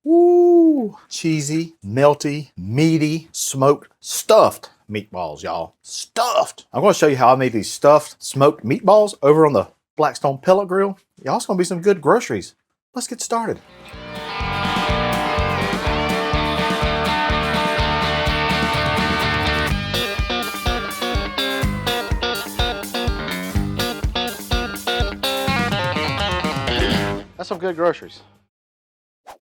Woo! Cheesy, melty, meaty, smoked, stuffed meatballs, y'all. Stuffed. I'm going to show you how I made these stuffed smoked meatballs over on the Blackstone Pellet Grill. Y'all, it's going to be some good groceries. Let's get started. That's some good groceries.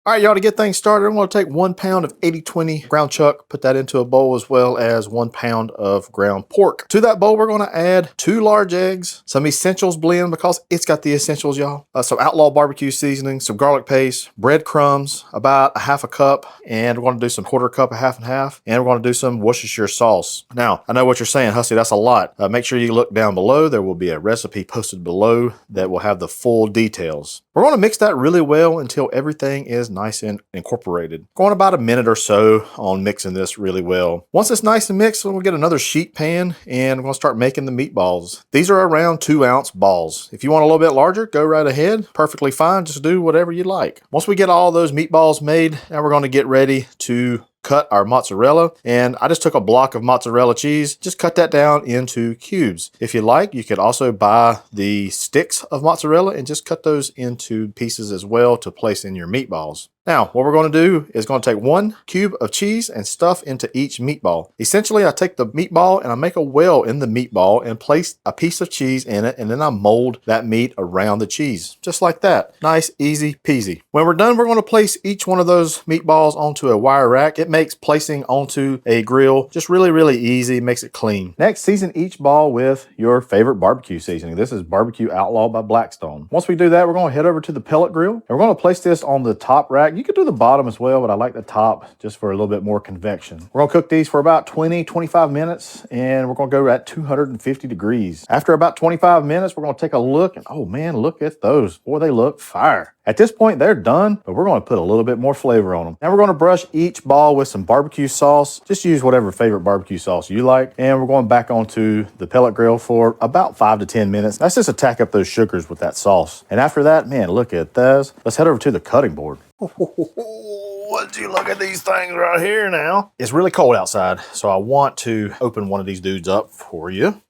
All right, y'all, to get things started, I'm going to take 1 pound of 80/20 ground chuck, put that into a bowl, as well as 1 pound of ground pork. To that bowl, we're going to add 2 large eggs, some Essentials Blend because it's got the essentials, y'all. Some Outlaw Barbecue Seasoning, some garlic paste, breadcrumbs, about a half a cup, and we're going to do some 1/4 cup of half and half, and we're going to do some Worcestershire sauce. Now, I know what you're saying, Hussey, that's a lot. Make sure you look down below. There will be a recipe posted below that will have the full details. We're going to mix that really well until everything is nice and incorporated. Going about a minute or so on mixing this really well. Once it's nice and mixed, we'll get another sheet pan and we're going to start making the meatballs. These are around 2-ounce balls. If you want a little bit larger, go right ahead. Perfectly fine. Just do whatever you like. Once we get all those meatballs made, now we're going to get ready to cut our mozzarella, and I just took a block of mozzarella cheese, just cut that down into cubes. If you like, you could also buy the sticks of mozzarella and just cut those into pieces as well to place in your meatballs. Now, what we're going to do is going to take 1 cube of cheese and stuff into each meatball. Essentially, I take the meatball and I make a well in the meatball and place a piece of cheese in it, and then I mold that meat around the cheese, just like that. Nice, easy peasy. When we're done, we're going to place each one of those meatballs onto a wire rack. It makes placing onto a grill just really, really easy, makes it clean. Next, season each ball with your favorite barbecue seasoning. This is Barbecue Outlaw by Blackstone. Once we do that, we're going to head over to the pellet grill, and we're going to place this on the top rack. You could do the bottom as well, but I like the top just for a little bit more convection. We're gonna cook these for about 20-25 minutes, and we're gonna go at 250 degrees. After about 25 minutes, we're gonna take a look, and oh man, look at those. Boy, they look fire. At this point, they're done, but we're gonna put a little bit more flavor on them. Now we're gonna brush each ball with some barbecue sauce. Just use whatever favorite barbecue sauce you like, and we're going back onto the pellet grill for about 5 to 10 minutes. Let's just attack up those sugars with that sauce. And after that, man, look at those. Let's head over to the cutting board. Would you look at these things right here now? It's really cold outside, so I want to open one of these dudes up for you.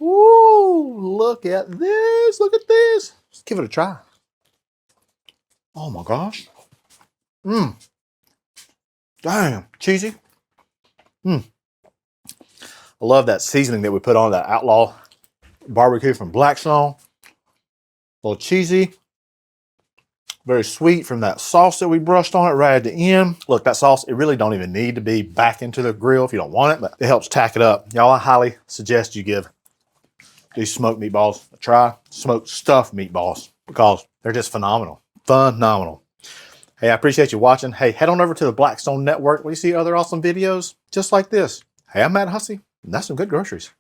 Ooh, look at this. Look at this. Let's give it a try. Oh my gosh. Damn, cheesy. I love that seasoning that we put on that Outlaw Barbecue from Blackstone. A little cheesy. Very sweet from that sauce that we brushed on it right at the end. Look, that sauce, it really don't even need to be back into the grill if you don't want it, but it helps tack it up. Y'all, I highly suggest you give these smoked meatballs a try. Smoked stuffed meatballs, because they're just phenomenal. Phenomenal. Hey, I appreciate you watching. Hey, head on over to the Blackstone Network where you see other awesome videos just like this. Hey, I'm Matt Hussey, and that's some good groceries.